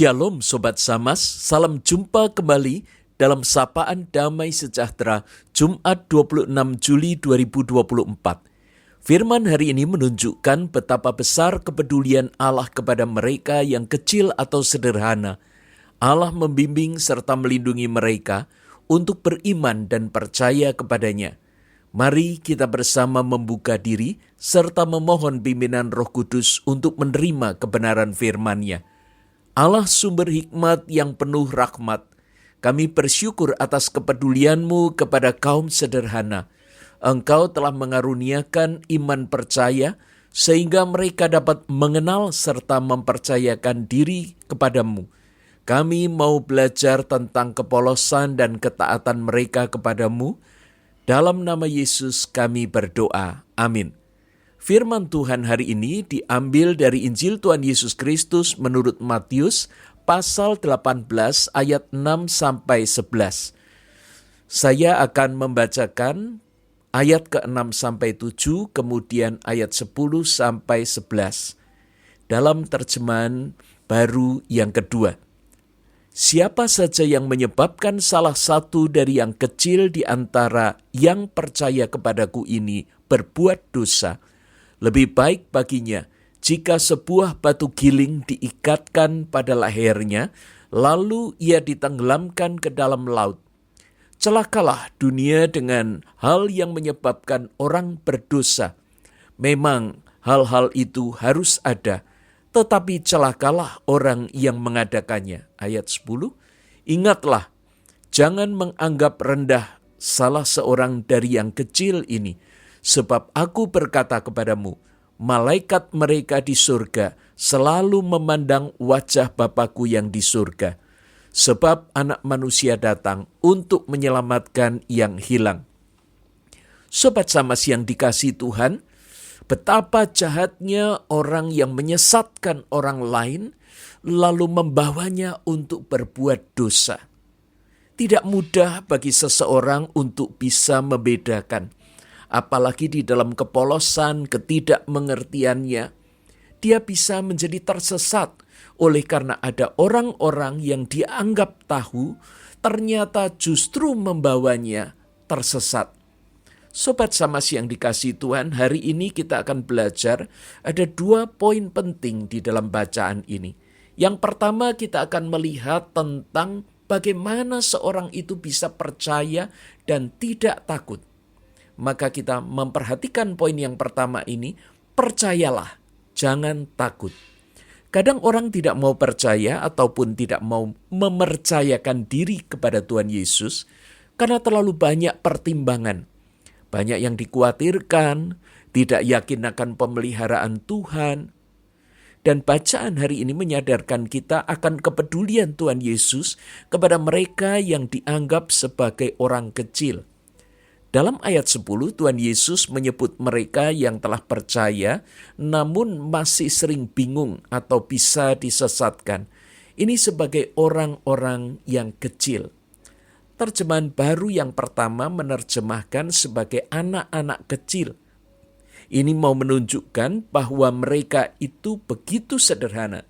Shalom Sobat Samas, salam jumpa kembali dalam Sapaan Damai Sejahtera Jumat 26 Juli 2024. Firman hari ini menunjukkan betapa besar kepedulian Allah kepada mereka yang kecil atau sederhana. Allah membimbing serta melindungi mereka untuk beriman dan percaya kepadanya. Mari kita bersama membuka diri serta memohon bimbingan Roh Kudus untuk menerima kebenaran firman-Nya. Allah sumber hikmat yang penuh rahmat, kami bersyukur atas kepedulian-Mu kepada kaum sederhana. Engkau telah mengaruniakan iman percaya sehingga mereka dapat mengenal serta mempercayakan diri kepadamu. Kami mau belajar tentang kepolosan dan ketaatan mereka kepadamu. Dalam nama Yesus kami berdoa. Amin. Firman Tuhan hari ini diambil dari Injil Tuhan Yesus Kristus menurut Matius pasal 18 ayat 6-11. Saya akan membacakan ayat ke-6-7, kemudian ayat 10-11 dalam terjemahan baru yang kedua. Siapa saja yang menyebabkan salah satu dari yang kecil di antara yang percaya kepadaku ini berbuat dosa, lebih baik baginya jika sebuah batu giling diikatkan pada lehernya, lalu ia ditenggelamkan ke dalam laut. Celakalah dunia dengan hal yang menyebabkan orang berdosa. Memang hal-hal itu harus ada, tetapi celakalah orang yang mengadakannya. Ayat 10, ingatlah, jangan menganggap rendah salah seorang dari yang kecil ini, sebab aku berkata kepadamu, malaikat mereka di surga selalu memandang wajah Bapa-Ku yang di surga. Sebab anak manusia datang untuk menyelamatkan yang hilang. Sobat Samas yang dikasihi Tuhan, betapa jahatnya orang yang menyesatkan orang lain lalu membawanya untuk berbuat dosa. Tidak mudah bagi seseorang untuk bisa membedakan. Apalagi di dalam kepolosan, ketidakmengertiannya, dia bisa menjadi tersesat oleh karena ada orang-orang yang dianggap tahu, ternyata justru membawanya tersesat. Sobat Samas yang dikasihi Tuhan, hari ini kita akan belajar ada 2 poin penting di dalam bacaan ini. Yang pertama, kita akan melihat tentang bagaimana seorang itu bisa percaya dan tidak takut. Maka kita memperhatikan poin yang pertama ini, percayalah, jangan takut. Kadang orang tidak mau percaya ataupun tidak mau mempercayakan diri kepada Tuhan Yesus karena terlalu banyak pertimbangan. Banyak yang dikhawatirkan, tidak yakin akan pemeliharaan Tuhan. Dan bacaan hari ini menyadarkan kita akan kepedulian Tuhan Yesus kepada mereka yang dianggap sebagai orang kecil. Dalam ayat 10, Tuhan Yesus menyebut mereka yang telah percaya namun masih sering bingung atau bisa disesatkan. Ini sebagai orang-orang yang kecil. Terjemahan baru yang pertama menerjemahkan sebagai anak-anak kecil. Ini mau menunjukkan bahwa mereka itu begitu sederhana.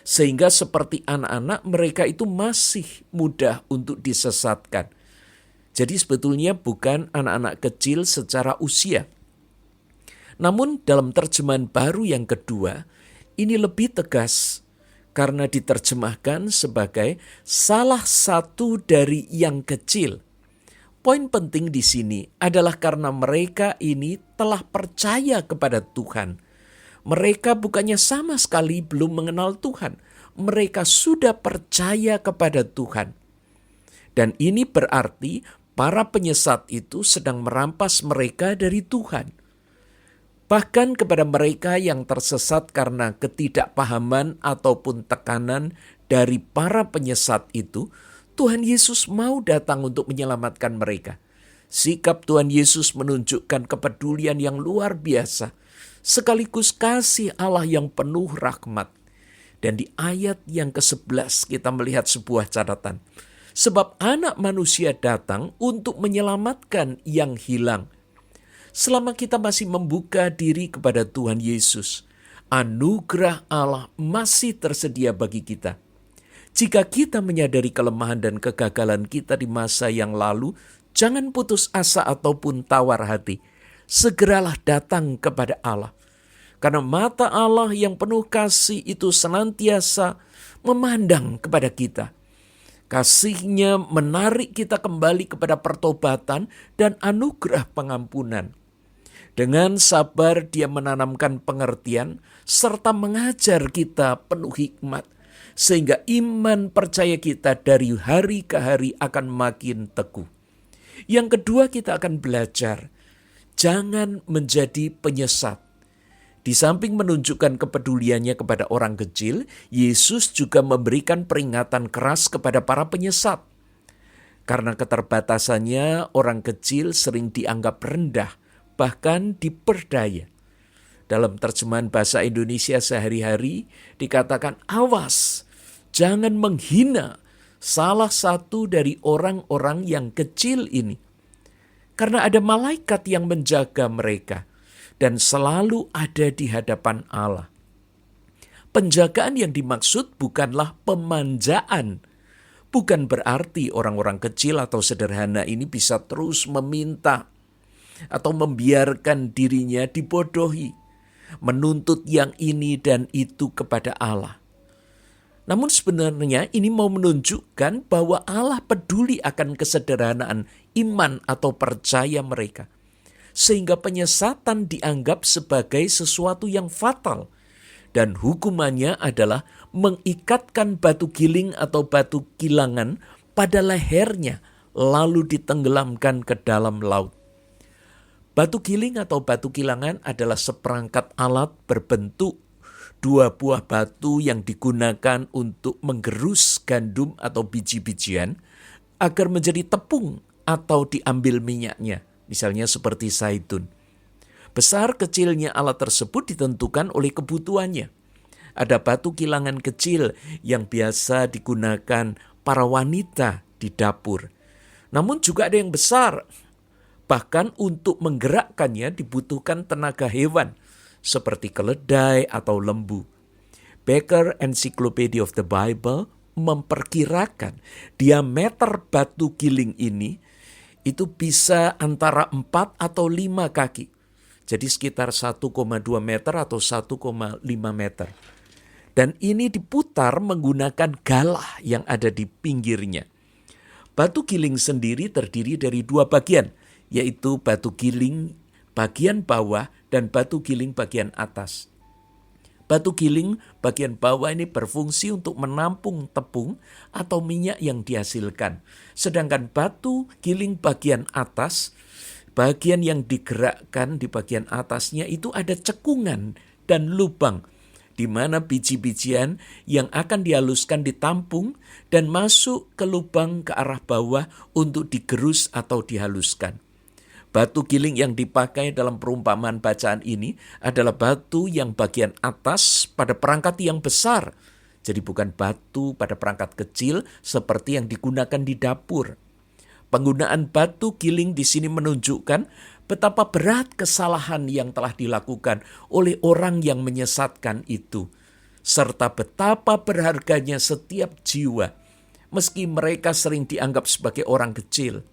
Sehingga seperti anak-anak mereka itu masih mudah untuk disesatkan. Jadi sebetulnya bukan anak-anak kecil secara usia. Namun dalam terjemahan baru yang kedua, ini lebih tegas karena diterjemahkan sebagai salah satu dari yang kecil. Poin penting di sini adalah karena mereka ini telah percaya kepada Tuhan. Mereka bukannya sama sekali belum mengenal Tuhan. Mereka sudah percaya kepada Tuhan. Dan ini berarti para penyesat itu sedang merampas mereka dari Tuhan. Bahkan kepada mereka yang tersesat karena ketidakpahaman ataupun tekanan dari para penyesat itu, Tuhan Yesus mau datang untuk menyelamatkan mereka. Sikap Tuhan Yesus menunjukkan kepedulian yang luar biasa, sekaligus kasih Allah yang penuh rahmat. Dan di ayat yang ke-11 kita melihat sebuah catatan. Sebab anak manusia datang untuk menyelamatkan yang hilang. Selama kita masih membuka diri kepada Tuhan Yesus, anugerah Allah masih tersedia bagi kita. Jika kita menyadari kelemahan dan kegagalan kita di masa yang lalu, jangan putus asa ataupun tawar hati. Segeralah datang kepada Allah. Karena mata Allah yang penuh kasih itu senantiasa memandang kepada kita. Kasih-Nya menarik kita kembali kepada pertobatan dan anugerah pengampunan. Dengan sabar Dia menanamkan pengertian serta mengajar kita penuh hikmat, sehingga iman percaya kita dari hari ke hari akan makin teguh. Yang kedua, kita akan belajar, jangan menjadi penyesat. Di samping menunjukkan kepeduliannya kepada orang kecil, Yesus juga memberikan peringatan keras kepada para penyesat. Karena keterbatasannya, orang kecil sering dianggap rendah, bahkan diperdaya. Dalam terjemahan bahasa Indonesia sehari-hari dikatakan, awas, jangan menghina salah satu dari orang-orang yang kecil ini. Karena ada malaikat yang menjaga mereka dan selalu ada di hadapan Allah. Penjagaan yang dimaksud bukanlah pemanjaan. Bukan berarti orang-orang kecil atau sederhana ini bisa terus meminta atau membiarkan dirinya dibodohi, menuntut yang ini dan itu kepada Allah. Namun sebenarnya ini mau menunjukkan bahwa Allah peduli akan kesederhanaan iman atau percaya mereka. Sehingga penyesatan dianggap sebagai sesuatu yang fatal. Dan hukumannya adalah mengikatkan batu giling atau batu kilangan pada lehernya, lalu ditenggelamkan ke dalam laut. Batu giling atau batu kilangan adalah seperangkat alat berbentuk dua buah batu yang digunakan untuk menggerus gandum atau biji-bijian agar menjadi tepung atau diambil minyaknya. Misalnya seperti zaitun. Besar kecilnya alat tersebut ditentukan oleh kebutuhannya. Ada batu kilangan kecil yang biasa digunakan para wanita di dapur. Namun juga ada yang besar. Bahkan untuk menggerakkannya dibutuhkan tenaga hewan seperti keledai atau lembu. Baker Encyclopedia of the Bible memperkirakan diameter batu giling ini itu bisa antara 4 atau 5 kaki. Jadi sekitar 1,2 meter atau 1,5 meter. Dan ini diputar menggunakan galah yang ada di pinggirnya. Batu giling sendiri terdiri dari 2 bagian, yaitu batu giling bagian bawah dan batu giling bagian atas. Batu giling bagian bawah ini berfungsi untuk menampung tepung atau minyak yang dihasilkan. Sedangkan batu giling bagian atas, bagian yang digerakkan di bagian atasnya itu ada cekungan dan lubang, di mana biji-bijian yang akan dihaluskan ditampung dan masuk ke lubang ke arah bawah untuk digerus atau dihaluskan. Batu giling yang dipakai dalam perumpamaan bacaan ini adalah batu yang bagian atas pada perangkat yang besar. Jadi bukan batu pada perangkat kecil seperti yang digunakan di dapur. Penggunaan batu giling di sini menunjukkan betapa berat kesalahan yang telah dilakukan oleh orang yang menyesatkan itu. Serta betapa berharganya setiap jiwa, meski mereka sering dianggap sebagai orang kecil.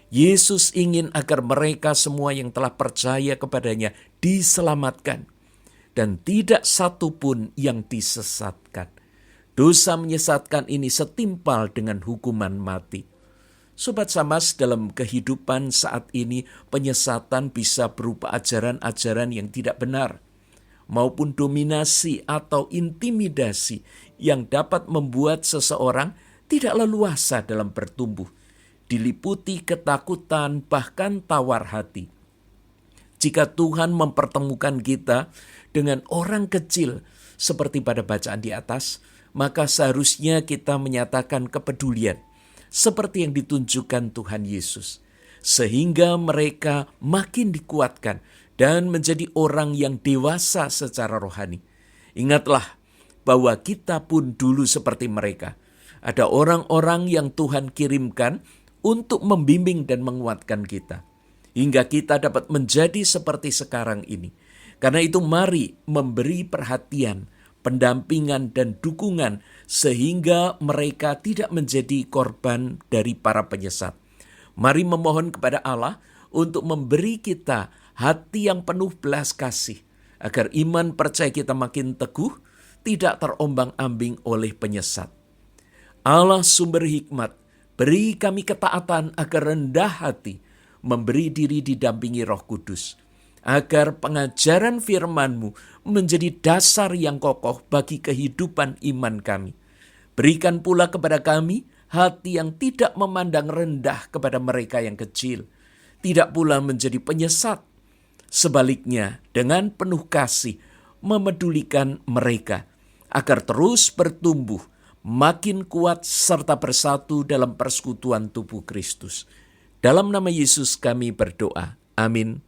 Yesus ingin agar mereka semua yang telah percaya kepadanya diselamatkan. Dan tidak satu pun yang disesatkan. Dosa menyesatkan ini setimpal dengan hukuman mati. Sobat Samas, dalam kehidupan saat ini penyesatan bisa berupa ajaran-ajaran yang tidak benar, maupun dominasi atau intimidasi yang dapat membuat seseorang tidak leluasa dalam bertumbuh, diliputi ketakutan bahkan tawar hati. Jika Tuhan mempertemukan kita dengan orang kecil seperti pada bacaan di atas, maka seharusnya kita menyatakan kepedulian seperti yang ditunjukkan Tuhan Yesus, sehingga mereka makin dikuatkan dan menjadi orang yang dewasa secara rohani. Ingatlah bahwa kita pun dulu seperti mereka. Ada orang-orang yang Tuhan kirimkan untuk membimbing dan menguatkan kita, hingga kita dapat menjadi seperti sekarang ini. Karena itu mari memberi perhatian pendampingan dan dukungan sehingga mereka tidak menjadi korban dari para penyesat. Mari memohon kepada Allah untuk memberi kita hati yang penuh belas kasih, agar iman percaya kita makin teguh, tidak terombang-ambing oleh penyesat. Allah sumber hikmat, beri kami ketaatan agar rendah hati, memberi diri didampingi Roh Kudus, agar pengajaran firman-Mu menjadi dasar yang kokoh bagi kehidupan iman kami. Berikan pula kepada kami hati yang tidak memandang rendah kepada mereka yang kecil, tidak pula menjadi penyesat. Sebaliknya, dengan penuh kasih, memedulikan mereka, agar terus bertumbuh, makin kuat serta bersatu dalam persekutuan tubuh Kristus. Dalam nama Yesus kami berdoa. Amin.